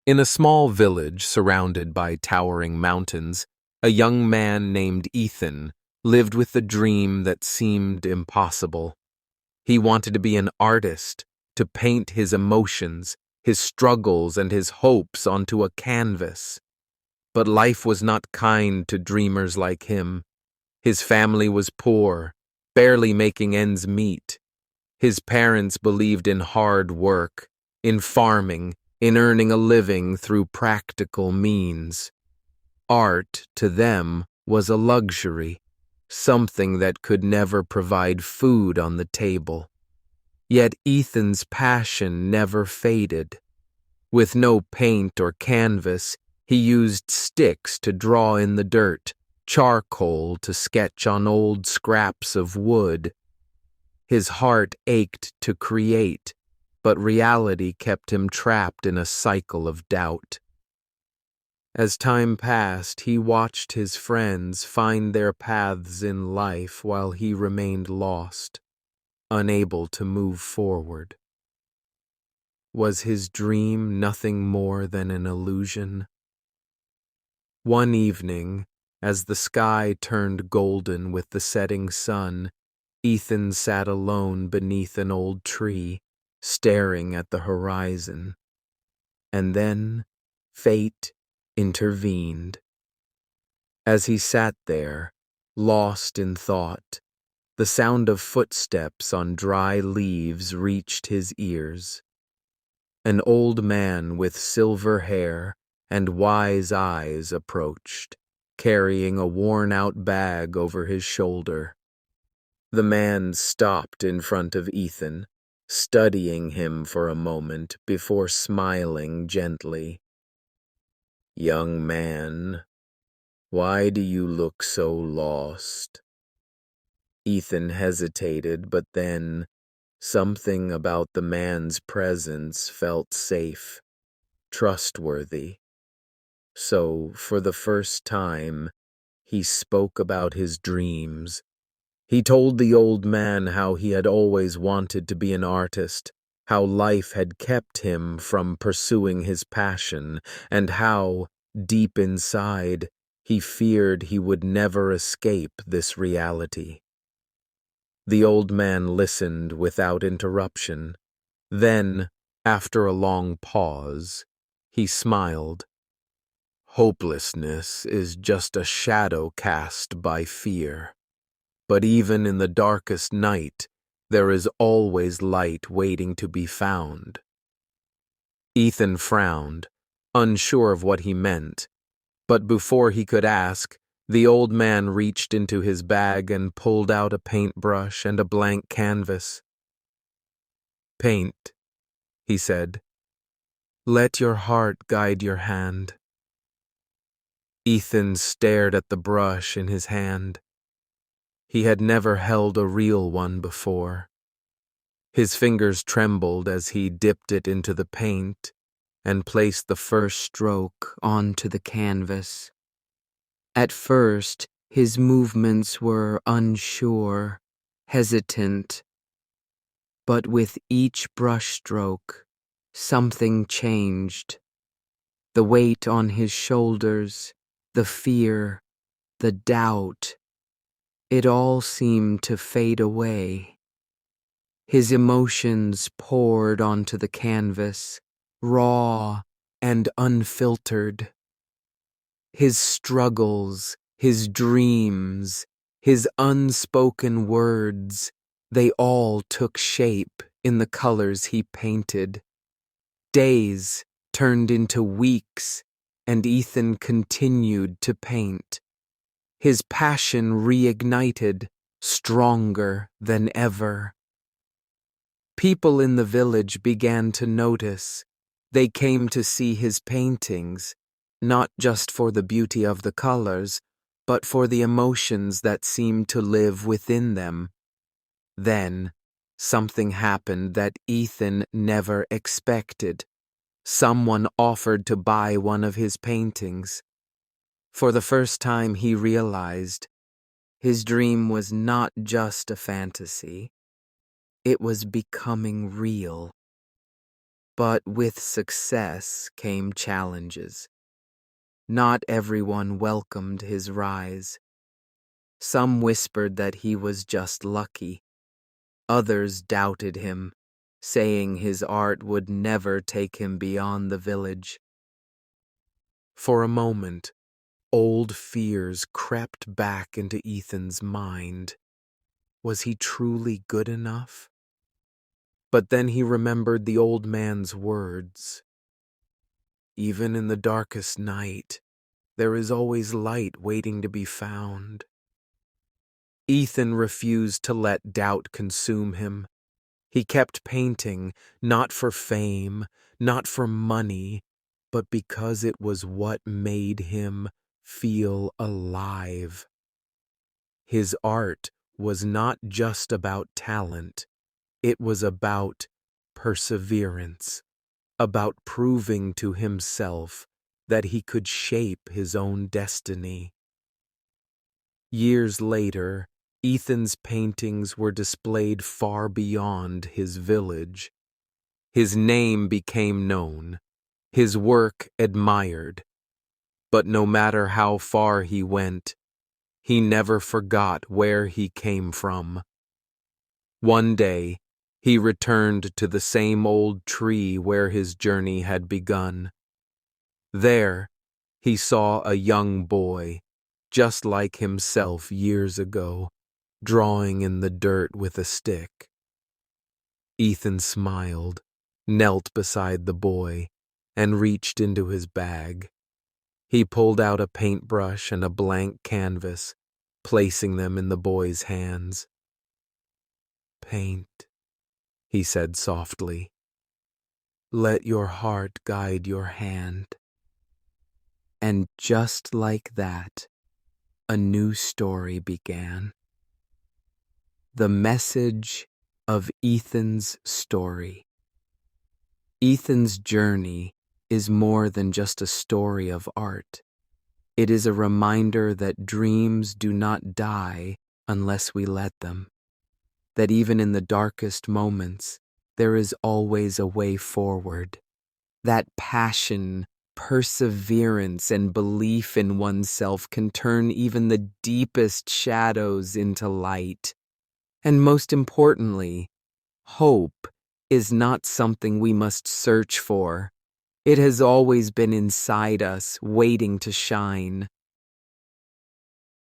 In a small village surrounded by towering mountains, a young man named Ethan lived with a dream that seemed impossible. He wanted to be an artist, to paint his emotions, his struggles, and his hopes onto a canvas. But life was not kind to dreamers like him. His family was poor, barely making ends meet. His parents believed in hard work, in farming, in earning a living through practical means. Art, to them, was a luxury, something that could never provide food on the table. Yet Ethan's passion never faded. With no paint or canvas, he used sticks to draw in the dirt, charcoal to sketch on old scraps of wood. His heart ached to create, but reality kept him trapped in a cycle of doubt. As time passed, he watched his friends find their paths in life while he remained lost, unable to move forward. Was his dream nothing more than an illusion? One evening, as the sky turned golden with the setting sun, Ethan sat alone beneath an old tree, staring at the horizon. And then fate intervened. As he sat there, lost in thought, the sound of footsteps on dry leaves reached his ears. An old man with silver hair and wise eyes approached, carrying a worn-out bag over his shoulder. The man stopped in front of Ethan, studying him for a moment before smiling gently. "Young man, why do you look so lost?" Ethan hesitated, but then something about the man's presence felt safe, trustworthy. So, for the first time, he spoke about his dreams. He told the old man how he had always wanted to be an artist, how life had kept him from pursuing his passion, and how, deep inside, he feared he would never escape this reality. The old man listened without interruption. Then, after a long pause, he smiled. "Hopelessness is just a shadow cast by fear. But even in the darkest night, there is always light waiting to be found." Ethan frowned, unsure of what he meant, but before he could ask, the old man reached into his bag and pulled out a paintbrush and a blank canvas. "Paint," he said. "Let your heart guide your hand." Ethan stared at the brush in his hand. He had never held a real one before. His fingers trembled as he dipped it into the paint and placed the first stroke onto the canvas. At first, his movements were unsure, hesitant. But with each brushstroke, something changed. The weight on his shoulders, the fear, the doubt, it all seemed to fade away. His emotions poured onto the canvas, raw and unfiltered. His struggles, his dreams, his unspoken words, they all took shape in the colors he painted. Days turned into weeks, and Ethan continued to paint. His passion reignited, stronger than ever. People in the village began to notice. They came to see his paintings, not just for the beauty of the colors, but for the emotions that seemed to live within them. Then, something happened that Ethan never expected. Someone offered to buy one of his paintings. For the first time, he realized his dream was not just a fantasy. It was becoming real. But with success came challenges. Not everyone welcomed his rise. Some whispered that he was just lucky. Others doubted him, saying his art would never take him beyond the village. For a moment, old fears crept back into Ethan's mind. Was he truly good enough? But then he remembered the old man's words. Even in the darkest night, there is always light waiting to be found. Ethan refused to let doubt consume him. He kept painting, not for fame, not for money, but because it was what made him feel alive. His art was not just about talent, it was about perseverance, about proving to himself that he could shape his own destiny. Years later, Ethan's paintings were displayed far beyond his village. His name became known, his work admired. But no matter how far he went, he never forgot where he came from. One day, he returned to the same old tree where his journey had begun. There, he saw a young boy, just like himself years ago, drawing in the dirt with a stick. Ethan smiled, knelt beside the boy, and reached into his bag. He pulled out a paintbrush and a blank canvas, placing them in the boy's hands. "Paint," he said softly. "Let your heart guide your hand." And just like that, a new story began. The message of Ethan's story. Ethan's journey is more than just a story of art. It is a reminder that dreams do not die unless we let them. That even in the darkest moments, there is always a way forward. That passion, perseverance, and belief in oneself can turn even the deepest shadows into light. And most importantly, hope is not something we must search for. It has always been inside us, waiting to shine.